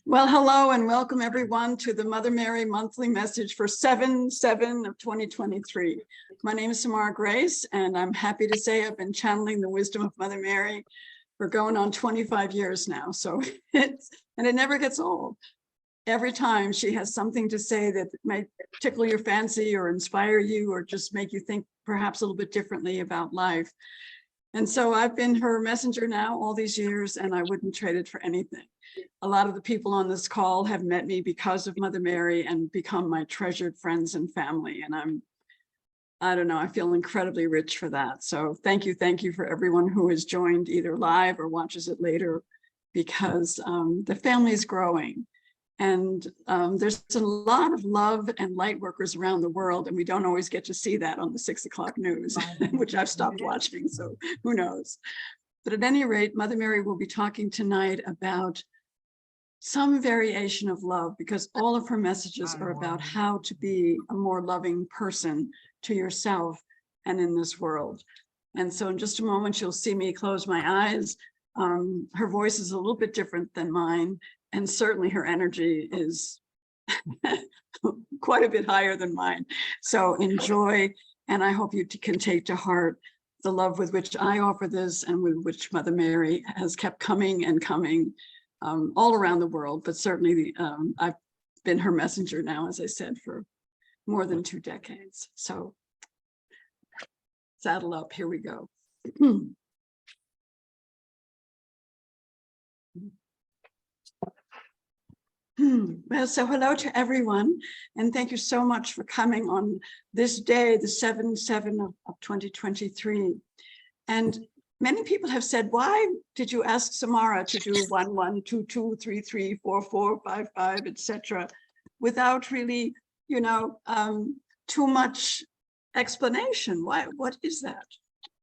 Well, hello and welcome everyone to the Mother Mary monthly message for 7/7 of 2023. My name is Samara Grace, and I'm happy to say I've been channeling the wisdom of Mother Mary for going on 25 years now. So it never gets old. Every time she has something to say that might tickle your fancy or inspire you or just make you think perhaps a little bit differently about life. And so I've been her messenger now all these years, and I wouldn't trade it for anything. A lot of the people on this call have met me because of Mother Mary and become my treasured friends and family. And I don't know, I feel incredibly rich for that. So thank you for everyone who has joined either live or watches it later, because the family is growing. And there's a lot of love and light workers around the world, and we don't always get to see that on the 6 o'clock news, which I've stopped watching, so who knows. But at any rate, Mother Mary will be talking tonight about some variation of love, because all of her messages are about how to be a more loving person to yourself and in this world. And so in just a moment, you'll see me close my eyes. Her voice is a little bit different than mine, and certainly her energy is quite a bit higher than mine. So enjoy, and I hope you can take to heart the love with which I offer this and with which Mother Mary has kept coming and coming all around the world. But certainly I've been her messenger now, as I said, for more than 2 decades. So saddle up, here we go. Well, so hello to everyone, and thank you so much for coming on this day, the 7/7 of 2023. And many people have said, why did you ask Samara to do 1, 1, 2, 2, 3, 3, 4, 4, 5, 5, etc., without really, too much explanation? Why? What is that?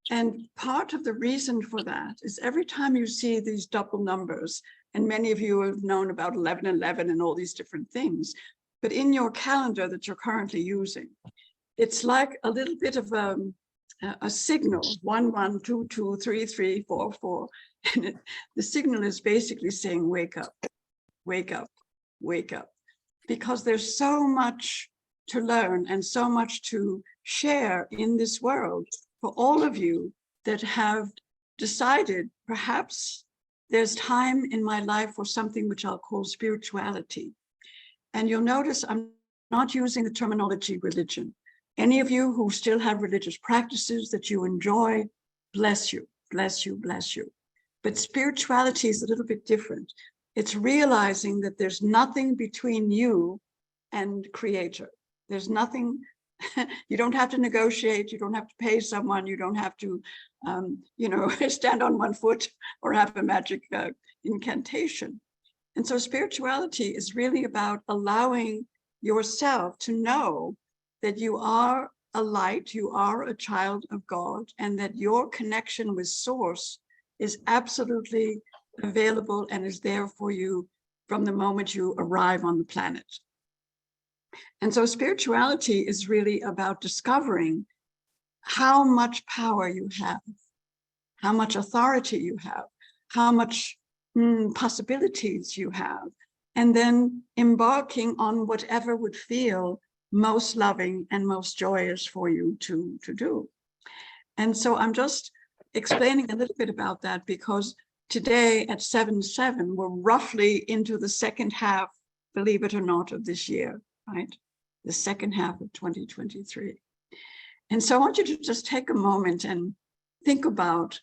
And part of the reason for that is every time you see these double numbers, and many of you have known about 11/11 and all these different things, but in your calendar that you're currently using, it's like a little bit of a signal, 1, 1, 2, 2, 3, 3, 4, 4. And the signal is basically saying, wake up, wake up, wake up. Because there's so much to learn and so much to share in this world for all of you that have decided perhaps there's time in my life for something which I'll call spirituality. And you'll notice I'm not using the terminology religion. Any of you who still have religious practices that you enjoy, bless you, bless you, bless you. But spirituality is a little bit different. It's realizing that there's nothing between you and Creator. There's nothing. You don't have to negotiate. You don't have to pay someone. You don't have to, stand on one foot or have a magic incantation. And so spirituality is really about allowing yourself to know that you are a light, you are a child of God, and that your connection with Source is absolutely available and is there for you from the moment you arrive on the planet. And so spirituality is really about discovering how much power you have, how much authority you have, how much possibilities you have, and then embarking on whatever would feel most loving and most joyous for you to do. And so I'm just explaining a little bit about that, because today at 7/7, we're roughly into the second half, believe it or not, of this year, right? The second half of 2023. And so I want you to just take a moment and think about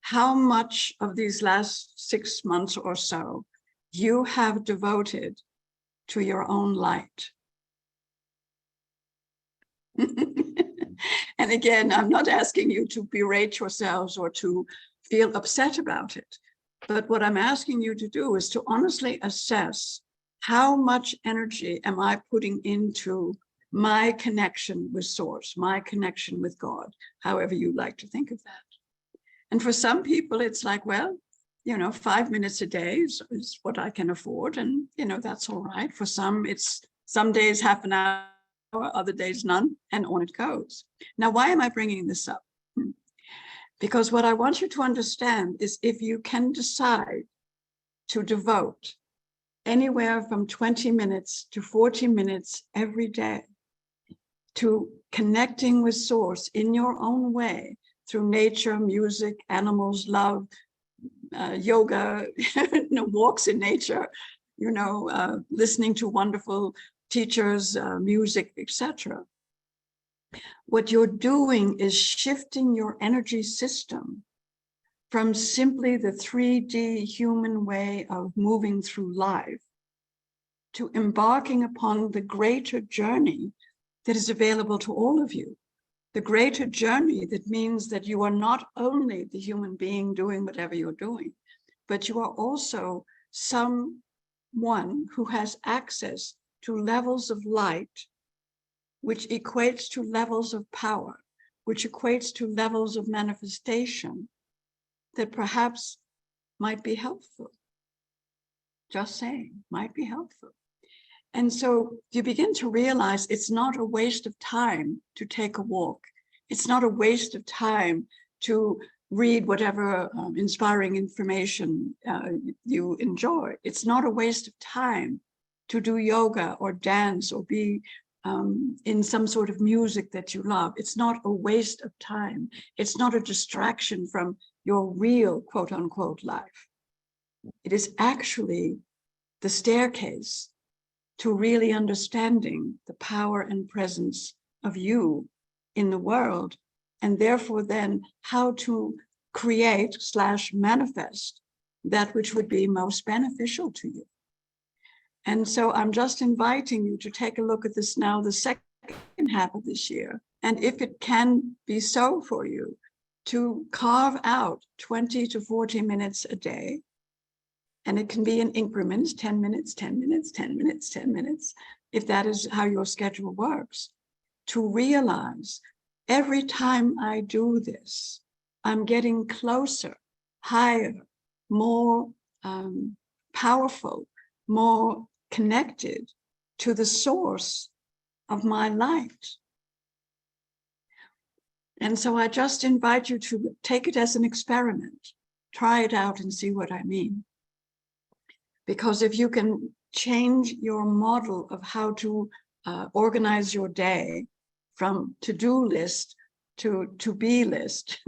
how much of these last 6 months or so you have devoted to your own light. And again, I'm not asking you to berate yourselves or to feel upset about it. But what I'm asking you to do is to honestly assess, how much energy am I putting into my connection with Source, my connection with God, however you like to think of that. And for some people, it's like, well, 5 minutes a day is what I can afford. And, that's all right. For some, it's some days half an hour, other days none, and on it goes. Now, why am I bringing this up? Because what I want you to understand is, if you can decide to devote anywhere from 20 minutes to 40 minutes every day to connecting with source in your own way through nature, music, animals, love, yoga, walks in nature, listening to wonderful teachers, music, etc. What you're doing is shifting your energy system from simply the 3D human way of moving through life to embarking upon the greater journey that is available to all of you. The greater journey that means that you are not only the human being doing whatever you're doing, but you are also someone who has access to levels of light, which equates to levels of power, which equates to levels of manifestation that perhaps might be helpful. Just saying, might be helpful. And so you begin to realize it's not a waste of time to take a walk. It's not a waste of time to read whatever inspiring information you enjoy. It's not a waste of time to do yoga or dance or be in some sort of music that you love. It's not a waste of time. It's not a distraction from your real quote unquote life. It is actually the staircase to really understanding the power and presence of you in the world, and therefore then how to create / manifest that which would be most beneficial to you. And so I'm just inviting you to take a look at this now, the second half of this year. And if it can be so for you, to carve out 20 to 40 minutes a day. And it can be in increments, 10 minutes, 10 minutes, 10 minutes, 10 minutes, if that is how your schedule works, to realize every time I do this, I'm getting closer, higher, more powerful, more connected to the source of my light. And so I just invite you to take it as an experiment, try it out and see what I mean. Because if you can change your model of how to organize your day from to-do list to to-be list,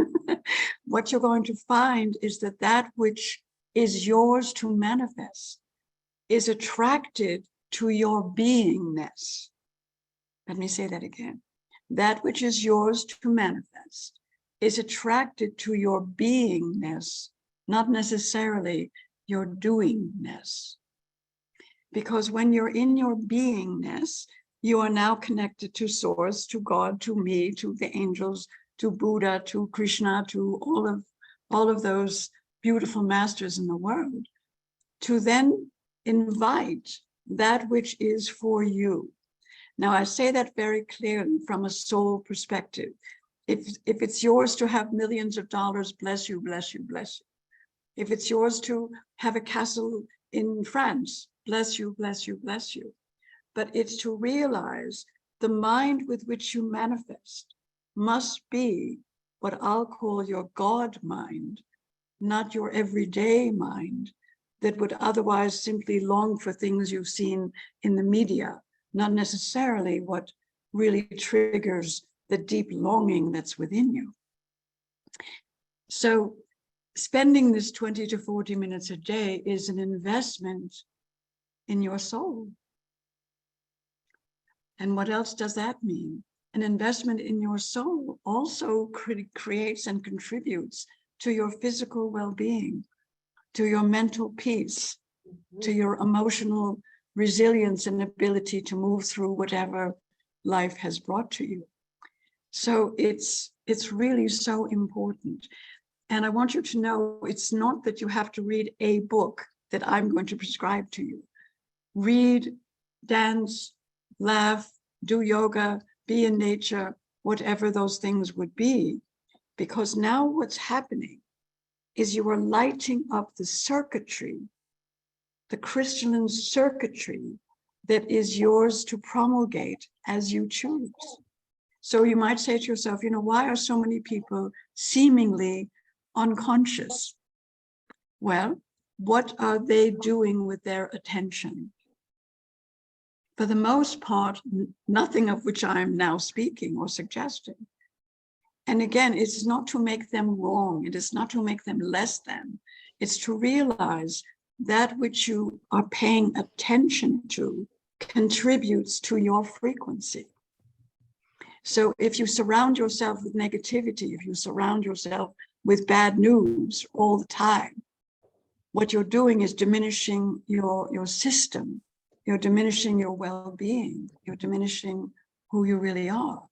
what you're going to find is that that which is yours to manifest is attracted to your beingness. Let me say that again. That which is yours to manifest is attracted to your beingness, not necessarily your doingness. Because when you're in your beingness, you are now connected to source, to God, to me, to the angels, to Buddha, to Krishna, to all of those beautiful masters in the world, to then invite that which is for you. Now, I say that very clearly from a soul perspective. If it's yours to have millions of dollars, bless you, bless you, bless you. If it's yours to have a castle in France, bless you, bless you, bless you. But it's to realize the mind with which you manifest must be what I'll call your God mind, not your everyday mind that would otherwise simply long for things you've seen in the media, not necessarily what really triggers the deep longing that's within you. So spending this 20 to 40 minutes a day is an investment in your soul. And what else does that mean? An investment in your soul also creates and contributes to your physical well-being, to your mental peace, to your emotional resilience and ability to move through whatever life has brought to you. So it's really so important. And I want you to know it's not that you have to read a book that I'm going to prescribe to you. Read, dance, laugh, do yoga, be in nature, whatever those things would be. Because now what's happening is you are lighting up the circuitry, the crystalline circuitry that is yours to promulgate as you choose. So you might say to yourself, why are so many people seemingly unconscious? Well, what are they doing with their attention? For the most part, nothing of which I am now speaking or suggesting. And again, it's not to make them wrong. It is not to make them less than. It's to realize that which you are paying attention to contributes to your frequency. So if you surround yourself with negativity, if you surround yourself with bad news all the time, what you're doing is diminishing your system. You're diminishing your well-being. You're diminishing who you really are.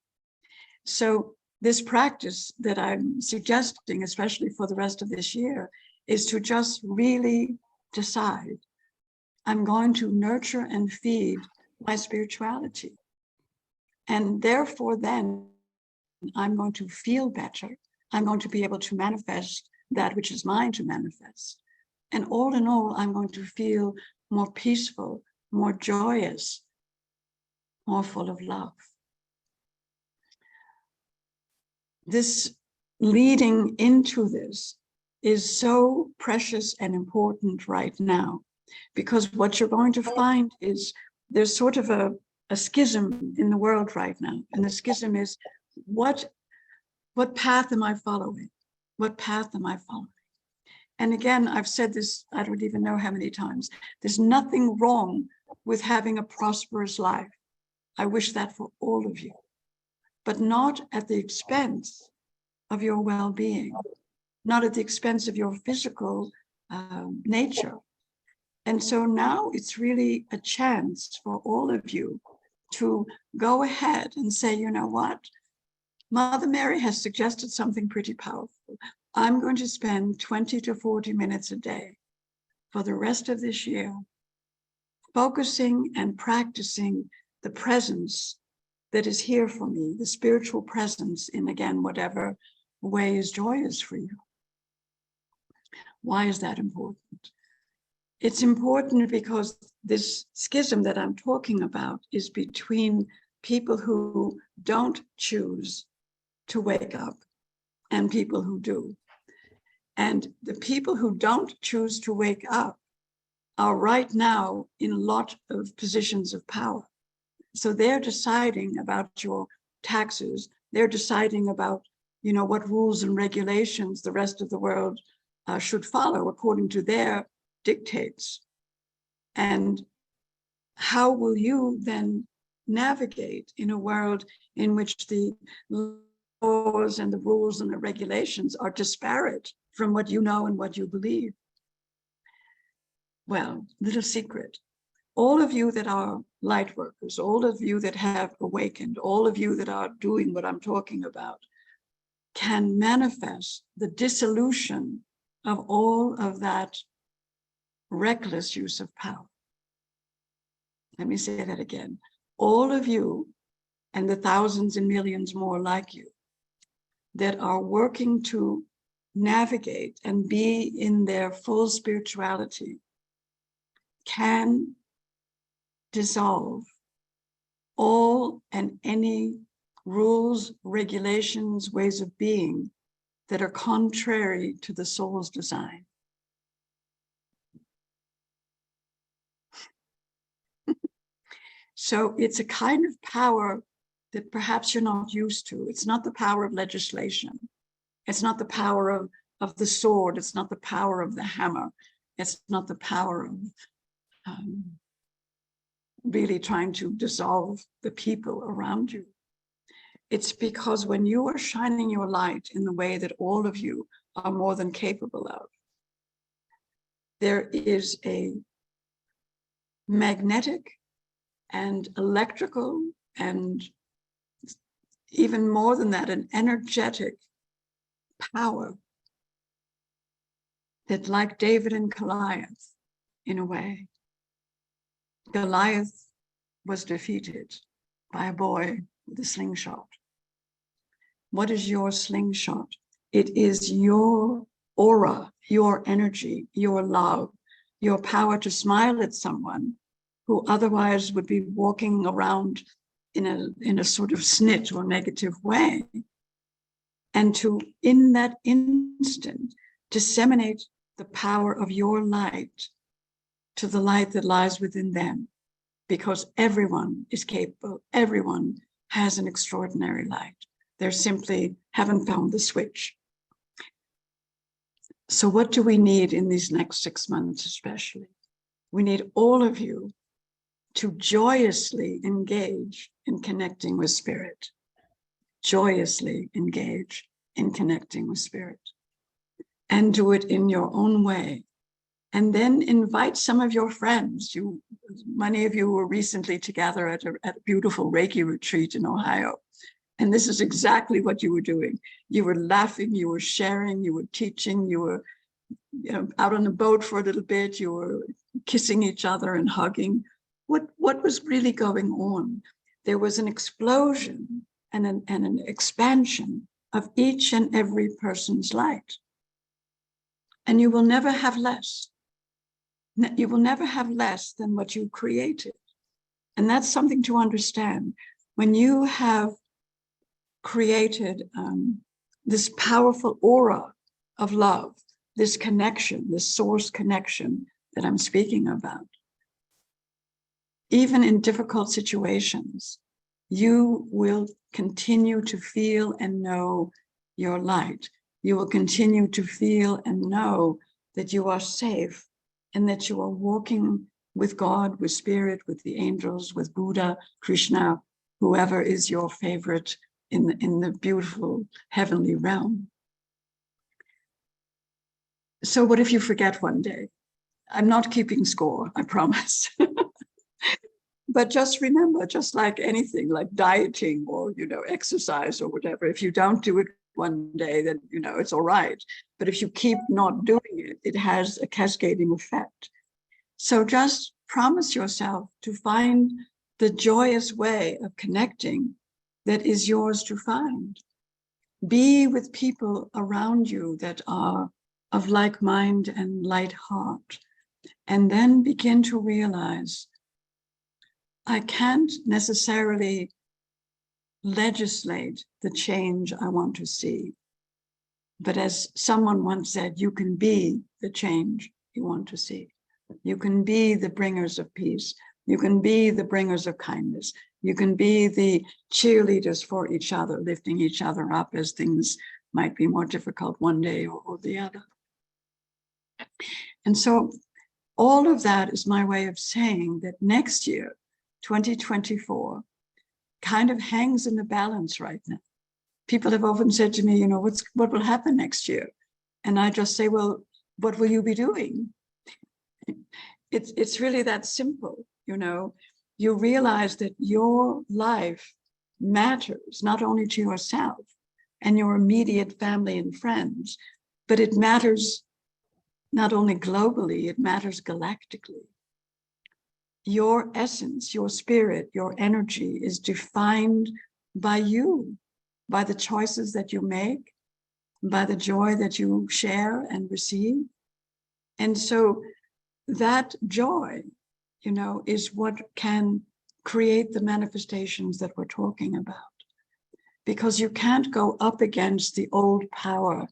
So this practice that I'm suggesting, especially for the rest of this year, is to just really decide, I'm going to nurture and feed my spirituality. And therefore, then I'm going to feel better. I'm going to be able to manifest that which is mine to manifest. And all in all, I'm going to feel more peaceful, more joyous, more full of love. This leading into this is so precious and important right now, because what you're going to find is there's sort of a schism in the world right now. And the schism is, what path am I following? What path am I following? And again, I've said this, I don't even know how many times. There's nothing wrong with having a prosperous life. I wish that for all of you, but not at the expense of your well-being, not at the expense of your physical nature. And so now it's really a chance for all of you to go ahead and say, you know what? Mother Mary has suggested something pretty powerful. I'm going to spend 20 to 40 minutes a day for the rest of this year, focusing and practicing the presence that is here for me, the spiritual presence in, again, whatever way is joyous for you. Why is that important? It's important because this schism that I'm talking about is between people who don't choose to wake up and people who do. And the people who don't choose to wake up are right now in a lot of positions of power. So they're deciding about your taxes. They're deciding about, you know, what rules and regulations the rest of the world should follow according to their dictates. And how will you then navigate in a world in which the laws and the rules and the regulations are disparate from what you know and what you believe? Well, little secret. All of you that are light workers, all of you that have awakened, all of you that are doing what I'm talking about, can manifest the dissolution of all of that reckless use of power. Let me say that again. All of you and the thousands and millions more like you that are working to navigate and be in their full spirituality can dissolve all and any rules, regulations, ways of being that are contrary to the soul's design. So it's a kind of power that perhaps you're not used to. It's not the power of legislation. It's not the power of the sword. It's not the power of the hammer. It's not the power of really trying to dissolve the people around you. It's because when you are shining your light in the way that all of you are more than capable of, there is a magnetic and electrical and even more than that, an energetic power that, like David and Goliath, in a way, Goliath was defeated by a boy with a slingshot. What is your slingshot? It is your aura, your energy, your love, your power to smile at someone who otherwise would be walking around in a sort of snit or negative way. And to, in that instant, disseminate the power of your light to the light that lies within them, because everyone is capable. Everyone has an extraordinary light. They simply haven't found the switch. So what do we need in these next 6 months especially? We need all of you to joyously engage in connecting with spirit. Joyously engage in connecting with spirit. And do it in your own way. And then invite some of your friends. Many of you were recently together at a beautiful Reiki retreat in Ohio. And this is exactly what you were doing. You were laughing, you were sharing, you were teaching, you were out on the boat for a little bit, you were kissing each other and hugging. What was really going on? There was an explosion and an expansion of each and every person's light. And you will never have less. You will never have less than what you created. And that's something to understand. When you have created this powerful aura of love, this connection, this source connection that I'm speaking about, even in difficult situations, you will continue to feel and know your light. You will continue to feel and know that you are safe and that you are walking with God, with spirit, with the angels, with Buddha, Krishna, whoever is your favorite in the beautiful heavenly realm. So what if you forget one day? I'm not keeping score, I promise. But just remember, just like anything, like dieting or, exercise or whatever, if you don't do it one day, then, it's all right. But if you keep not doing it, it has a cascading effect. So just promise yourself to find the joyous way of connecting that is yours to find. Be with people around you that are of like mind and light heart, and then begin to realize, I can't necessarily legislate the change I want to see. But as someone once said, you can be the change you want to see. You can be the bringers of peace. You can be the bringers of kindness. You can be the cheerleaders for each other, lifting each other up as things might be more difficult one day or the other. And so all of that is my way of saying that next year, 2024, kind of hangs in the balance right now. People have often said to me, what will happen next year? And I just say, well, what will you be doing? It's really that simple, You realize that your life matters not only to yourself and your immediate family and friends, but it matters not only globally, it matters galactically. Your essence, your spirit, your energy is defined by you, by the choices that you make, by the joy that you share and receive. And so that joy, is what can create the manifestations that we're talking about. Because you can't go up against the old power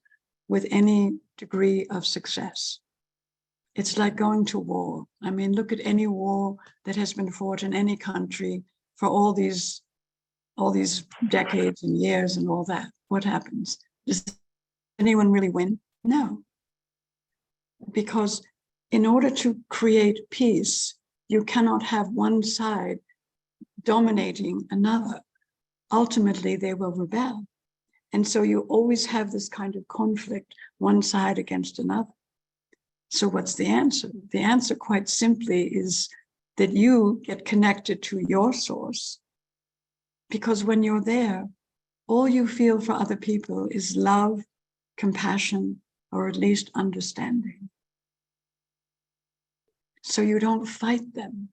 with any degree of success. It's like going to war. I mean, look at any war that has been fought in any country for all these decades and years and all that. What happens? Does anyone really win? No. Because in order to create peace, you cannot have one side dominating another. Ultimately, they will rebel. And so you always have this kind of conflict, one side against another. So what's the answer? The answer, quite simply, is that you get connected to your source. Because when you're there, all you feel for other people is love, compassion, or at least understanding. So you don't fight them.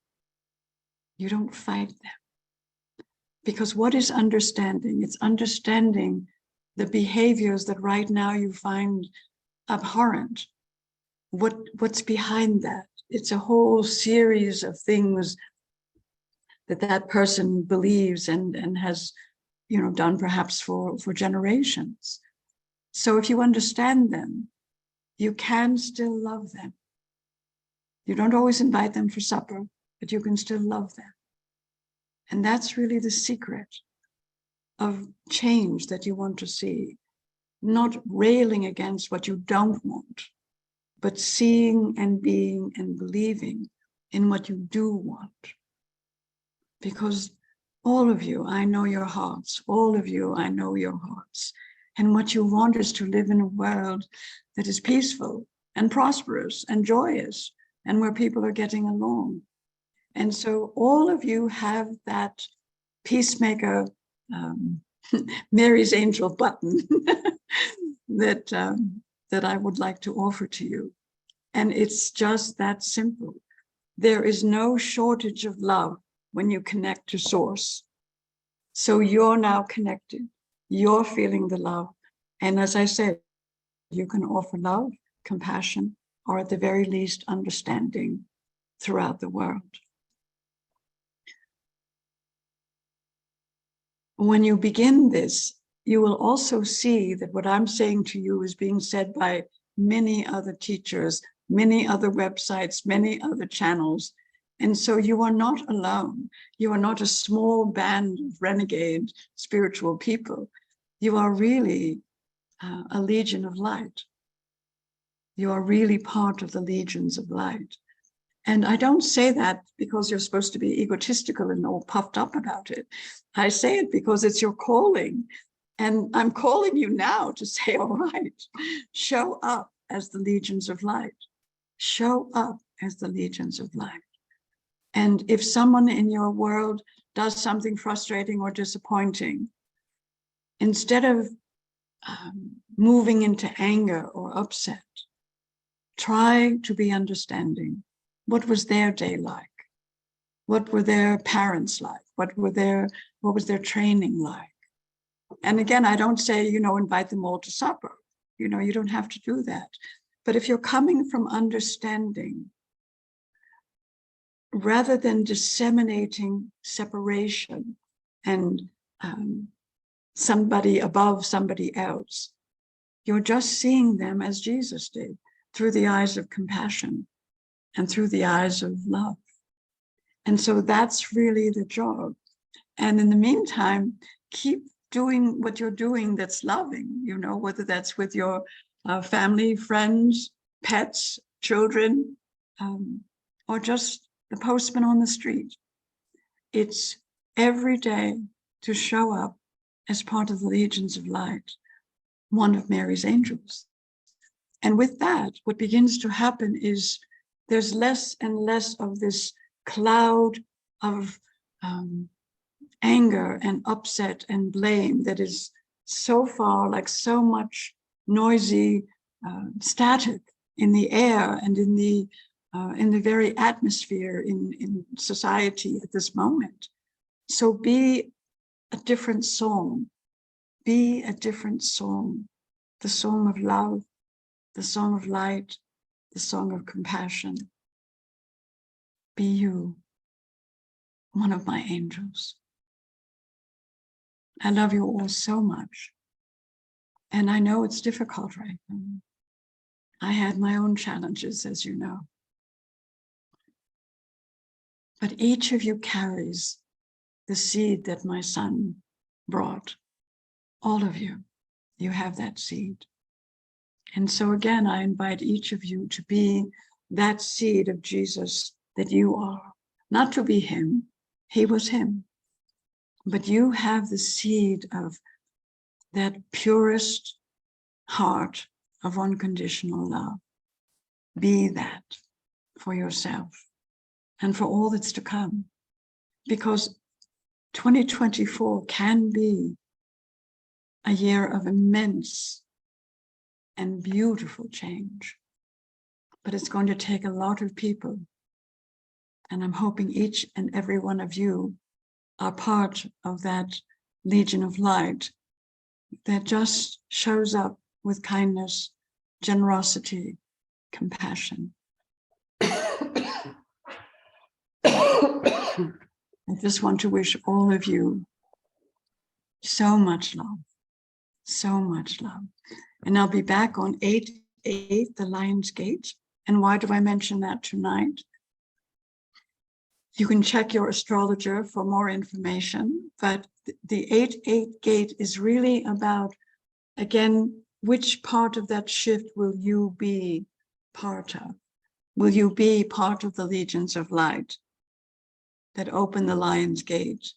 You don't fight them. Because what is understanding? It's understanding the behaviors that right now you find abhorrent. What's behind that? It's a whole series of things that person believes and has, done perhaps for generations. So if you understand them, you can still love them. You don't always invite them for supper, but you can still love them. And that's really the secret of change that you want to see. Not railing against what you don't want, but seeing and being and believing in what you do want. Because all of you, I know your hearts. All of you, I know your hearts. And what you want is to live in a world that is peaceful and prosperous and joyous, and where people are getting along. And so all of you have that peacemaker, Mary's angel button that I would like to offer to you. And it's just that simple. There is no shortage of love when you connect to Source. So you're now connected. You're feeling the love. And as I said, you can offer love, compassion, or at the very least, understanding throughout the world. When you begin this, you will also see that what I'm saying to you is being said by many other teachers, many other websites, many other channels. And so you are not alone. You are not a small band of renegade spiritual people. You are really a legion of light. You are really part of the legions of light. And I don't say that because you're supposed to be egotistical and all puffed up about it. I say it because it's your calling. And I'm calling you now to say, all right, show up as the legions of light. Show up as the legions of light. And if someone in your world does something frustrating or disappointing, instead of moving into anger or upset, try to be understanding. What was their day like? What were their parents like? What was their training like? And again, I don't say, invite them all to supper. You don't have to do that. But if you're coming from understanding, rather than disseminating separation and somebody above somebody else, you're just seeing them as Jesus did, through the eyes of compassion and through the eyes of love. And so that's really the job. And in the meantime, keep doing what you're doing that's loving, whether that's with your family, friends, pets, children, or just the postman on the street. It's every day to show up as part of the legions of light, one of Mary's angels. And with that, what begins to happen is there's less and less of this cloud of anger and upset and blame that is so far, like so much noisy static in the air and in the very atmosphere in society at this moment. So be a different song. Be a different song. The song of love, the song of light, the song of compassion. Be you, one of my angels. I love you all so much. And I know it's difficult right now. I had my own challenges, as you know. But each of you carries the seed that my son brought. All of you, you have that seed. And so again, I invite each of you to be that seed of Jesus that you are. Not to be him, he was him. But you have the seed of that purest heart of unconditional love. Be that for yourself and for all that's to come. Because 2024 can be a year of immense and beautiful change. But it's going to take a lot of people. And I'm hoping each and every one of you are part of that legion of light that just shows up with kindness, generosity, compassion. I just want to wish all of you so much love, so much love. And I'll be back on 8 8, the Lion's Gate. And why do I mention that tonight? You can check your astrologer for more information, but the 8-8 gate is really about, again, which part of that shift will you be part of? Will you be part of the legions of light that open the Lion's Gate,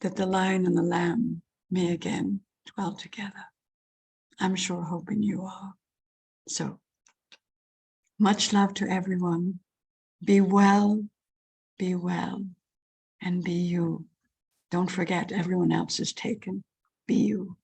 that the lion and the lamb may again dwell together? I'm sure hoping you are. So, much love to everyone. Be well, and be you. Don't forget, everyone else is taken. Be you.